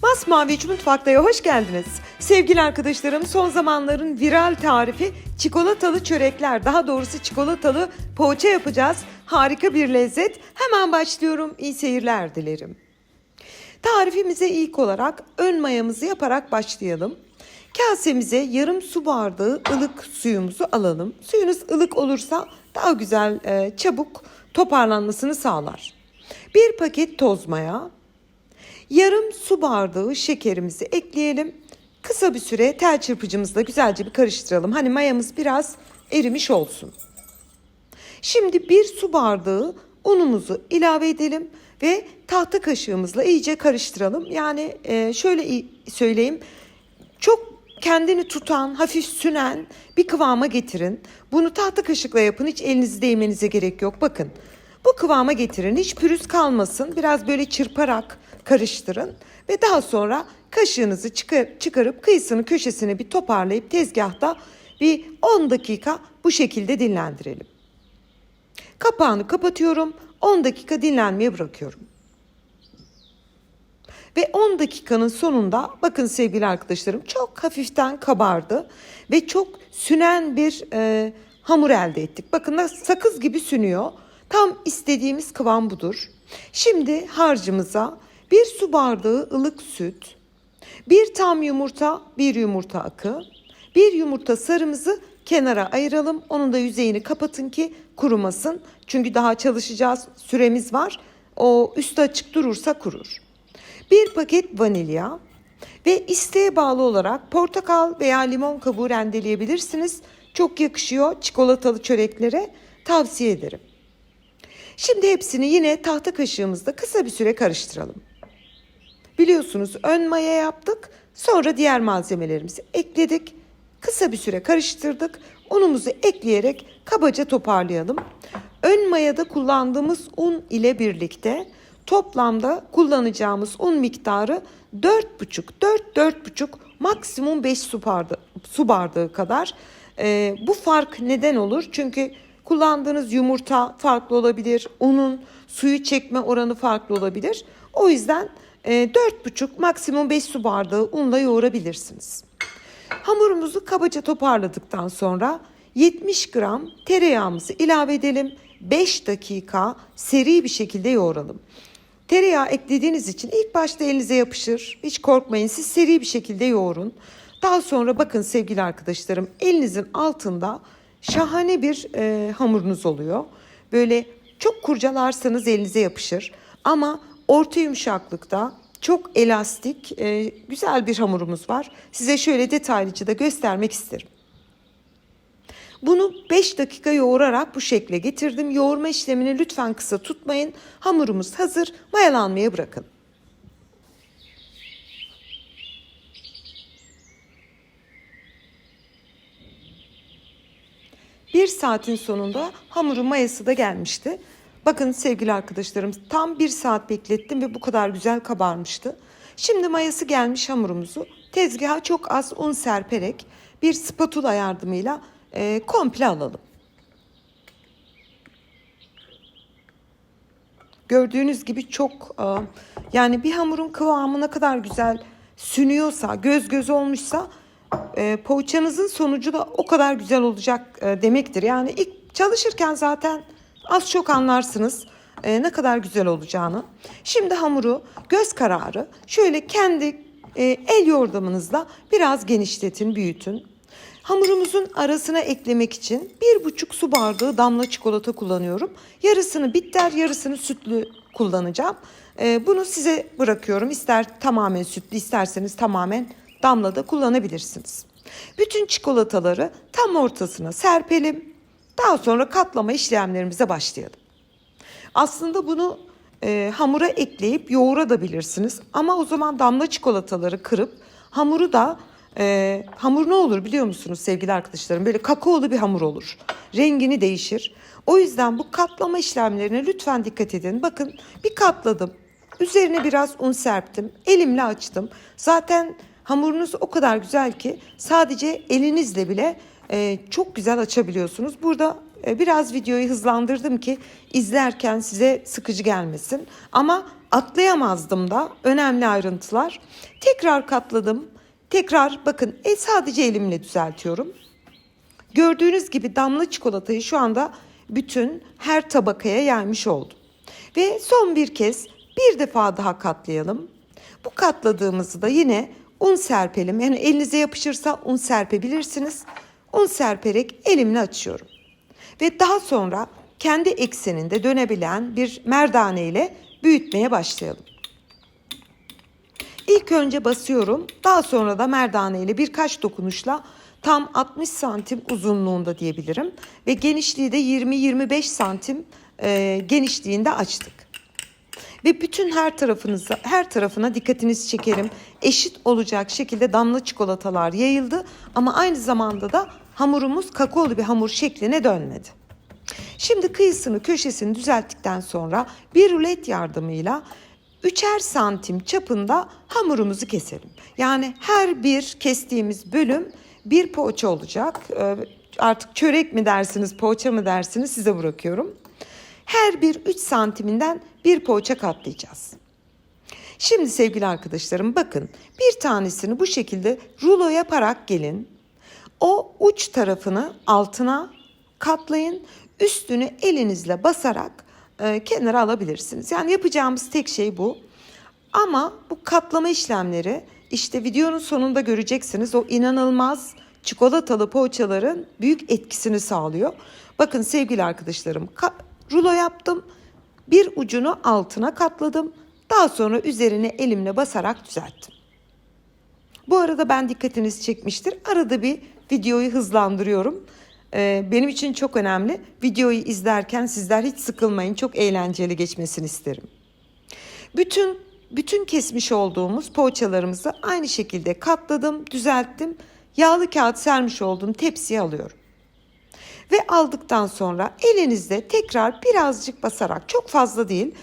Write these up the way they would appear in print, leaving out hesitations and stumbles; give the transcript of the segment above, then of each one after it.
Masmavi Mutfakta'ya hoş geldiniz. Sevgili arkadaşlarım, son zamanların viral tarifi çikolatalı çörekler, daha doğrusu çikolatalı poğaça yapacağız. Harika bir lezzet. Hemen başlıyorum. İyi seyirler dilerim. Tarifimize ilk olarak ön mayamızı yaparak başlayalım. Kasemize yarım su bardağı ılık suyumuzu alalım. Suyunuz ılık olursa daha güzel, çabuk toparlanmasını sağlar. Bir paket toz maya, yarım su bardağı şekerimizi ekleyelim. Kısa bir süre tel çırpıcımızla güzelce bir karıştıralım. Hani mayamız biraz erimiş olsun. Şimdi bir su bardağı unumuzu ilave edelim ve tahta kaşığımızla iyice karıştıralım. Yani şöyle söyleyeyim, çok kendini tutan, hafif sünen bir kıvama getirin. Bunu tahta kaşıkla yapın, hiç elinizi değmenize gerek yok. Bakın, bu kıvama getirin, hiç pürüz kalmasın. Biraz böyle çırparak karıştırın ve daha sonra kaşığınızı çıkarıp kıyısını köşesini bir toparlayıp tezgahta bir 10 dakika bu şekilde dinlendirelim. Kapağını kapatıyorum, 10 dakika dinlenmeye bırakıyorum. Ve 10 dakikanın sonunda bakın sevgili arkadaşlarım, çok hafiften kabardı ve çok sünen bir hamur elde ettik. Bakın sakız gibi sünüyor. Tam istediğimiz kıvam budur. Şimdi harcımıza bir su bardağı ılık süt, bir tam yumurta, bir yumurta akı, bir yumurta sarımızı kenara ayıralım. Onun da yüzeyini kapatın ki kurumasın. Çünkü daha çalışacağız, süremiz var. O üstü açık durursa kurur. Bir paket vanilya ve isteğe bağlı olarak portakal veya limon kabuğu rendeleyebilirsiniz. Çok yakışıyor çikolatalı çöreklere, tavsiye ederim. Şimdi hepsini yine tahta kaşığımızda kısa bir süre karıştıralım. Biliyorsunuz ön maya yaptık, sonra diğer malzemelerimizi ekledik. Kısa bir süre karıştırdık. Unumuzu ekleyerek kabaca toparlayalım. Ön mayada kullandığımız un ile birlikte toplamda kullanacağımız un miktarı 4,5 maksimum 5 su bardağı kadar. Bu fark neden olur? Çünkü kullandığınız yumurta farklı olabilir, unun suyu çekme oranı farklı olabilir. O yüzden 4,5 maksimum 5 su bardağı unla yoğurabilirsiniz. Hamurumuzu kabaca toparladıktan sonra 70 gram tereyağımızı ilave edelim. 5 dakika seri bir şekilde yoğuralım. Tereyağı eklediğiniz için ilk başta elinize yapışır. Hiç korkmayın, siz seri bir şekilde yoğurun. Daha sonra bakın sevgili arkadaşlarım, elinizin altında şahane bir hamurunuz oluyor. Böyle çok kurcalarsanız elinize yapışır. Ama orta yumuşaklıkta çok elastik, güzel bir hamurumuz var. Size şöyle detaylıca da göstermek isterim. Bunu 5 dakika yoğurarak bu şekle getirdim. Yoğurma işlemini lütfen kısa tutmayın. Hamurumuz hazır, mayalanmaya bırakın. Bir saatin sonunda hamurun mayası da gelmişti. Bakın sevgili arkadaşlarım, tam 1 saat beklettim ve bu kadar güzel kabarmıştı. Şimdi mayası gelmiş hamurumuzu tezgaha çok az un serperek bir spatula yardımıyla komple alalım. Gördüğünüz gibi çok yani bir hamurun kıvamı ne kadar güzel sünüyorsa, göz göz olmuşsa poğaçanızın sonucu da o kadar güzel olacak demektir. Yani ilk çalışırken zaten az çok anlarsınız ne kadar güzel olacağını. Şimdi hamuru göz kararı şöyle kendi el yordamınızla biraz genişletin, büyütün. Hamurumuzun arasına eklemek için 1,5 su bardağı damla çikolata kullanıyorum. Yarısını bitter, yarısını sütlü kullanacağım. Bunu size bırakıyorum. İster tamamen sütlü, isterseniz tamamen damla da kullanabilirsiniz. Bütün çikolataları tam ortasına serpelim. Daha sonra katlama işlemlerimize başlayalım. Aslında bunu hamura ekleyip yoğurabilirsiniz. Ama o zaman damla çikolataları kırıp hamuru da hamur ne olur biliyor musunuz sevgili arkadaşlarım? Böyle kakaolu bir hamur olur. Rengini değişir. O yüzden bu katlama işlemlerine lütfen dikkat edin. Bakın bir katladım. Üzerine biraz un serptim. Elimle açtım. Zaten hamurunuz o kadar güzel ki sadece elinizle bile çok güzel açabiliyorsunuz. Burada Biraz videoyu hızlandırdım ki izlerken size sıkıcı gelmesin. Ama atlayamazdım da, önemli ayrıntılar. Tekrar katladım. Tekrar bakın sadece elimle düzeltiyorum. Gördüğünüz gibi damla çikolatayı şu anda bütün her tabakaya yaymış oldum. Ve son bir kez bir defa daha katlayalım. Bu katladığımızı da yine un serpelim. Yani elinize yapışırsa un serpebilirsiniz. Un serperek elimle açıyorum. Ve daha sonra kendi ekseninde dönebilen bir merdane ile büyütmeye başlayalım. İlk önce basıyorum. Daha sonra da merdane ile birkaç dokunuşla tam 60 santim uzunluğunda diyebilirim. Ve genişliği de 20-25 santim genişliğinde açtık. Ve bütün her tarafına dikkatinizi çekerim. Eşit olacak şekilde damla çikolatalar yayıldı. Ama aynı zamanda da hamurumuz kakaolu bir hamur şekline dönmedi. Şimdi kıyısını, köşesini düzelttikten sonra bir rulet yardımıyla 3'er santim çapında hamurumuzu keselim. Yani her bir kestiğimiz bölüm bir poğaça olacak. Artık çörek mi dersiniz, poğaça mı dersiniz size bırakıyorum. Her bir 3 santiminden bir poğaça katlayacağız. Şimdi sevgili arkadaşlarım bakın, bir tanesini bu şekilde rulo yaparak gelin. O uç tarafını altına katlayın. Üstünü elinizle basarak kenara alabilirsiniz. Yani yapacağımız tek şey bu. Ama bu katlama işlemleri işte videonun sonunda göreceksiniz. O inanılmaz çikolatalı poğaçaların büyük etkisini sağlıyor. Bakın sevgili arkadaşlarım, rulo yaptım. Bir ucunu altına katladım. Daha sonra üzerine elimle basarak düzelttim. Bu arada ben dikkatinizi çekmiştir. Arada bir videoyu hızlandırıyorum. Benim için çok önemli. Videoyu izlerken sizler hiç sıkılmayın. Çok eğlenceli geçmesini isterim. Bütün kesmiş olduğumuz poğaçalarımızı aynı şekilde katladım, düzelttim. Yağlı kağıt sermiş olduğum tepsiye alıyorum. Ve aldıktan sonra elinizde tekrar birazcık basarak, çok fazla değil,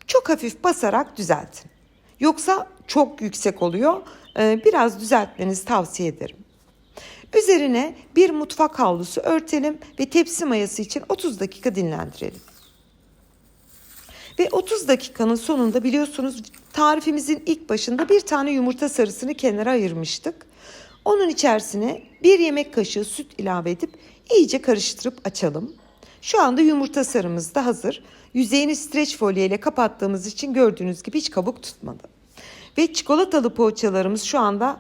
çok hafif basarak düzeltin. Yoksa çok yüksek oluyor. Biraz düzeltmenizi tavsiye ederim. Üzerine bir mutfak havlusu örtelim ve tepsi mayası için 30 dakika dinlendirelim. Ve 30 dakikanın sonunda biliyorsunuz tarifimizin ilk başında bir tane yumurta sarısını kenara ayırmıştık. Onun içerisine bir yemek kaşığı süt ilave edip iyice karıştırıp açalım. Şu anda yumurta sarımız da hazır. Yüzeyini streç folyo ile kapattığımız için gördüğünüz gibi hiç kabuk tutmadı. Ve çikolatalı poğaçalarımız şu anda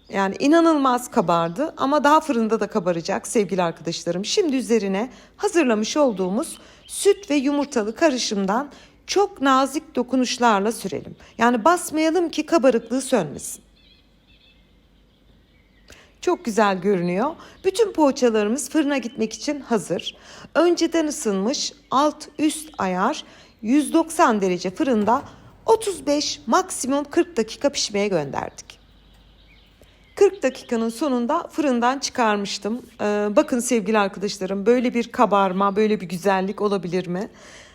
yani inanılmaz kabardı ama daha fırında da kabaracak sevgili arkadaşlarım. Şimdi üzerine hazırlamış olduğumuz süt ve yumurtalı karışımdan çok nazik dokunuşlarla sürelim. Yani basmayalım ki kabarıklığı sönmesin. Çok güzel görünüyor. Bütün poğaçalarımız fırına gitmek için hazır. Önceden ısınmış alt üst ayar 190 derece fırında 35 maksimum 40 dakika pişmeye gönderdik. 40 dakikanın sonunda fırından çıkarmıştım. Bakın sevgili arkadaşlarım, böyle bir kabarma, böyle bir güzellik olabilir mi?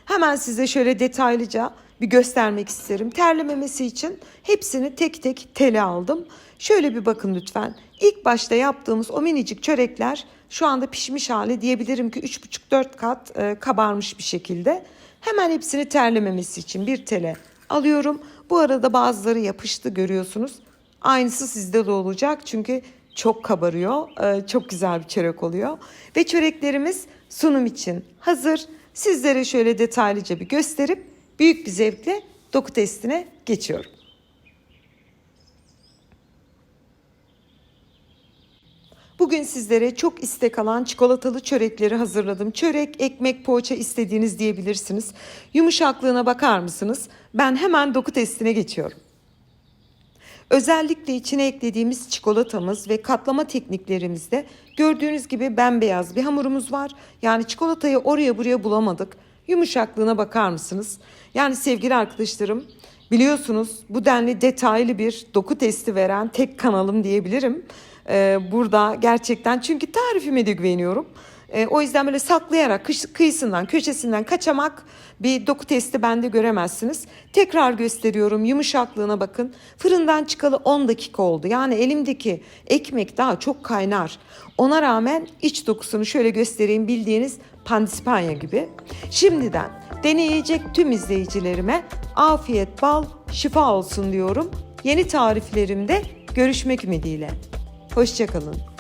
Hemen size şöyle detaylıca bir göstermek isterim. Terlememesi için hepsini tek tek tele aldım. Şöyle bir bakın lütfen. İlk başta yaptığımız o minicik çörekler şu anda pişmiş hali, diyebilirim ki 3,5-4 kat kabarmış bir şekilde. Hemen hepsini terlememesi için bir tele alıyorum. Bu arada bazıları yapıştı, görüyorsunuz. Aynısı sizde de olacak çünkü çok kabarıyor. Çok güzel bir çörek oluyor. Ve çöreklerimiz sunum için hazır. Sizlere şöyle detaylıca bir gösterip büyük bir zevkle doku testine geçiyorum. Bugün sizlere çok istek alan çikolatalı çörekleri hazırladım. Çörek, ekmek, poğaça istediğiniz diyebilirsiniz. Yumuşaklığına bakar mısınız? Ben hemen doku testine geçiyorum. Özellikle içine eklediğimiz çikolatamız ve katlama tekniklerimizde gördüğünüz gibi bembeyaz bir hamurumuz var. Yani çikolatayı oraya buraya bulamadık. Yumuşaklığına bakar mısınız? Yani sevgili arkadaşlarım, biliyorsunuz bu denli detaylı bir doku testi veren tek kanalım diyebilirim. Burada gerçekten, çünkü tarifime de güveniyorum. O yüzden böyle saklayarak kıyısından köşesinden kaçamak bir doku testi bende göremezsiniz. Tekrar gösteriyorum, yumuşaklığına bakın. Fırından çıkalı 10 dakika oldu. Yani elimdeki ekmek daha çok kaynar. Ona rağmen iç dokusunu şöyle göstereyim, bildiğiniz pandispanya gibi. Şimdiden deneyecek tüm izleyicilerime afiyet, bal, şifa olsun diyorum. Yeni tariflerimde görüşmek ümidiyle. Hoşça kalın.